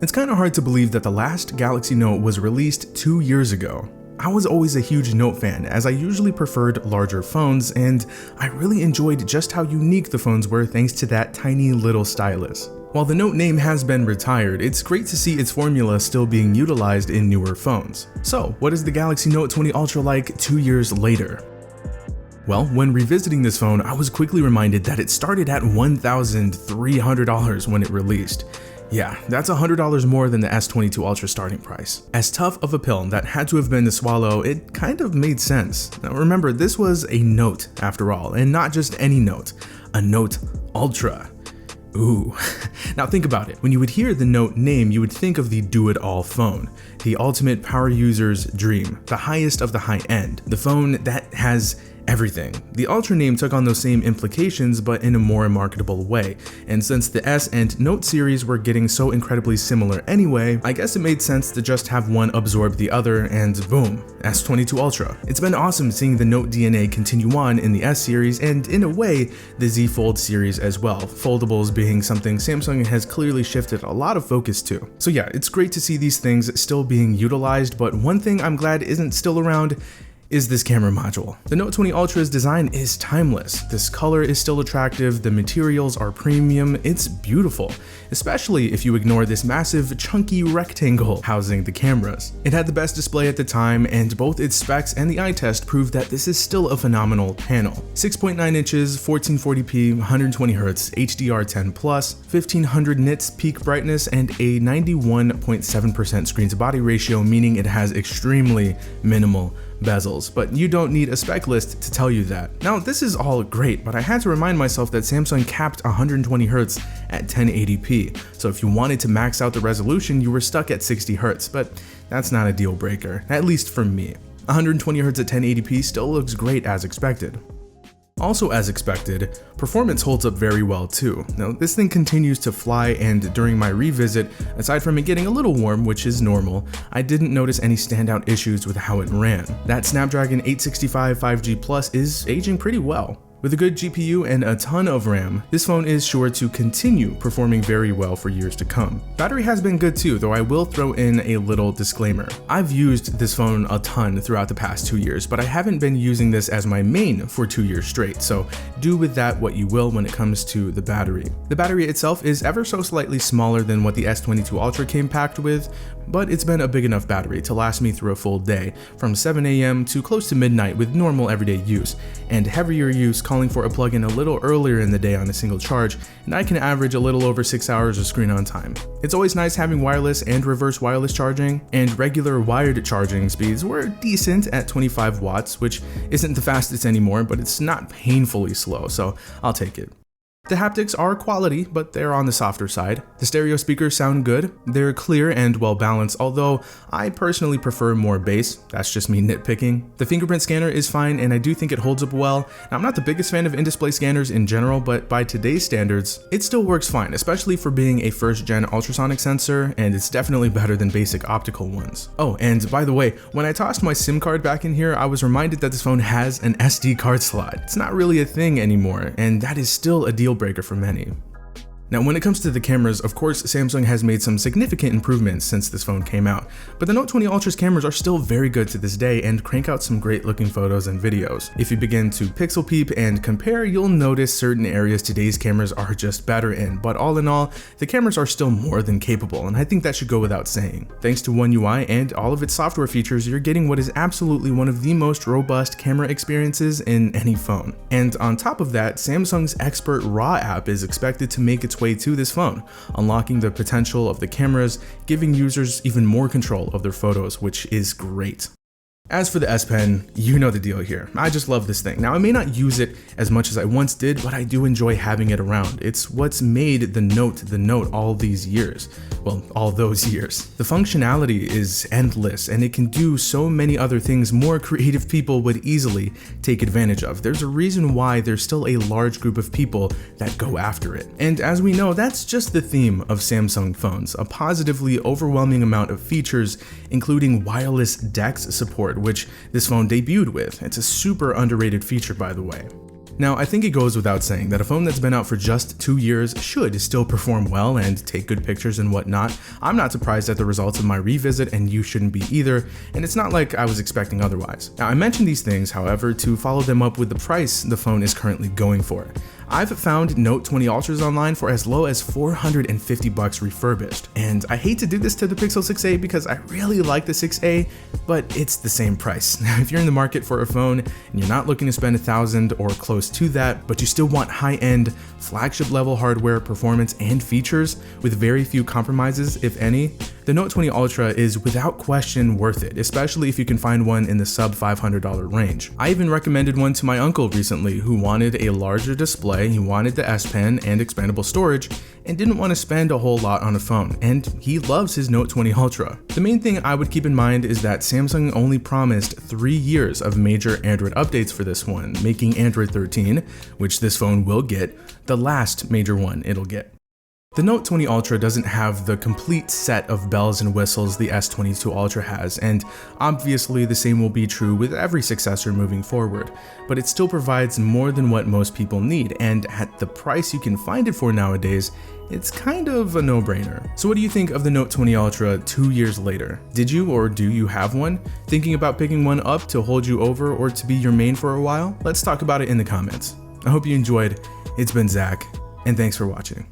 It's kind of hard to believe that the last Galaxy Note was released 2 years ago. I was always a huge Note fan, as I usually preferred larger phones, and I really enjoyed just how unique the phones were thanks to that tiny little stylus. While the Note name has been retired, it's great to see its formula still being utilized in newer phones. So, what is the Galaxy Note 20 Ultra like 2 years later? Well, when revisiting this phone, I was quickly reminded that it started at $1,300 when it released. Yeah, that's $100 more than the S22 Ultra starting price. As tough of a pill that had to have been to swallow, it kind of made sense. Now remember, this was a Note after all, and not just any Note, a Note Ultra. Ooh. Now think about it. When you would hear the Note name, you would think of the do-it-all phone, the ultimate power user's dream, the highest of the high end, the phone that has everything. The Ultra name took on those same implications, but in a more marketable way. And since the S and Note series were getting so incredibly similar anyway, I guess it made sense to just have one absorb the other, and boom, S22 Ultra. It's been awesome seeing the Note DNA continue on in the S series, and in a way, the Z Fold series as well, foldables being something Samsung has clearly shifted a lot of focus to. So yeah, it's great to see these things still being utilized, but one thing I'm glad isn't still around is this camera module. The Note 20 Ultra's design is timeless. This color is still attractive, the materials are premium, it's beautiful, especially if you ignore this massive chunky rectangle housing the cameras. It had the best display at the time, and both its specs and the eye test prove that this is still a phenomenal panel. 6.9 inches, 1440p, 120Hz, HDR10+, 1500 nits peak brightness, and a 91.7% screen to body ratio, meaning it has extremely minimal bezels, but you don't need a spec list to tell you that. Now, this is all great, but I had to remind myself that Samsung capped 120Hz at 1080p, so if you wanted to max out the resolution, you were stuck at 60Hz, but that's not a deal breaker, at least for me. 120Hz at 1080p still looks great as expected. Also as expected, performance holds up very well too. Now this thing continues to fly, and during my revisit, aside from it getting a little warm, which is normal, I didn't notice any standout issues with how it ran. That Snapdragon 865 5G Plus is aging pretty well. With a good GPU and a ton of RAM, this phone is sure to continue performing very well for years to come. Battery has been good too, though I will throw in a little disclaimer. I've used this phone a ton throughout the past 2 years, but I haven't been using this as my main for 2 years straight, so do with that what you will when it comes to the battery. The battery itself is ever so slightly smaller than what the S22 Ultra came packed with, but it's been a big enough battery to last me through a full day, from 7 AM to close to midnight with normal everyday use, and heavier use calling for a plug-in a little earlier in the day on a single charge, and I can average a little over 6 hours of screen on time. It's always nice having wireless and reverse wireless charging, and regular wired charging speeds were decent at 25 watts, which isn't the fastest anymore, but it's not painfully slow, so I'll take it. The haptics are quality, but they're on the softer side. The stereo speakers sound good. They're clear and well balanced, although I personally prefer more bass. That's just me nitpicking. The fingerprint scanner is fine, and I do think it holds up well. Now, I'm not the biggest fan of in-display scanners in general, but by today's standards, it still works fine, especially for being a first-gen ultrasonic sensor, and it's definitely better than basic optical ones. Oh, and by the way, when I tossed my SIM card back in here, I was reminded that this phone has an SD card slot. It's not really a thing anymore, and that is still a deal breaker for many. Now, when it comes to the cameras, of course, Samsung has made some significant improvements since this phone came out, but the Note 20 Ultra's cameras are still very good to this day and crank out some great looking photos and videos. If you begin to pixel peep and compare, you'll notice certain areas today's cameras are just better in, but all in all, the cameras are still more than capable, and I think that should go without saying. Thanks to One UI and all of its software features, you're getting what is absolutely one of the most robust camera experiences in any phone. And on top of that, Samsung's Expert RAW app is expected to make its way to this phone, unlocking the potential of the cameras, giving users even more control of their photos, which is great. As for the S Pen, you know the deal here. I just love this thing. Now, I may not use it as much as I once did, but I do enjoy having it around. It's what's made the Note all these years. Well, all those years. The functionality is endless, and it can do so many other things more creative people would easily take advantage of. There's a reason why there's still a large group of people that go after it. And as we know, that's just the theme of Samsung phones, a positively overwhelming amount of features, including wireless DeX support, which this phone debuted with. It's a super underrated feature, by the way. Now, I think it goes without saying that a phone that's been out for just 2 years should still perform well and take good pictures and whatnot. I'm not surprised at the results of my revisit, and you shouldn't be either, and it's not like I was expecting otherwise. Now, I mentioned these things, however, to follow them up with the price the phone is currently going for. I've found Note 20 Ultras online for as low as $450 refurbished, and I hate to do this to the Pixel 6a because I really like the 6a, but it's the same price. Now, if you're in the market for a phone and you're not looking to spend $1,000 or close to that, but you still want high-end, flagship level hardware, performance, and features with very few compromises, if any, the Note 20 Ultra is without question worth it, especially if you can find one in the sub $500 range. I even recommended one to my uncle recently who wanted a larger display, he wanted the S Pen and expandable storage, and didn't want to spend a whole lot on a phone, and he loves his Note 20 Ultra. The main thing I would keep in mind is that Samsung only promised 3 years of major Android updates for this one, making Android 13, which this phone will get, the last major one it'll get. The Note 20 Ultra doesn't have the complete set of bells and whistles the S22 Ultra has, and obviously the same will be true with every successor moving forward, but it still provides more than what most people need, and at the price you can find it for nowadays, it's kind of a no-brainer. So what do you think of the Note 20 Ultra 2 years later? Did you or do you have one? Thinking about picking one up to hold you over or to be your main for a while? Let's talk about it in the comments. I hope you enjoyed. It's been Zach, and thanks for watching.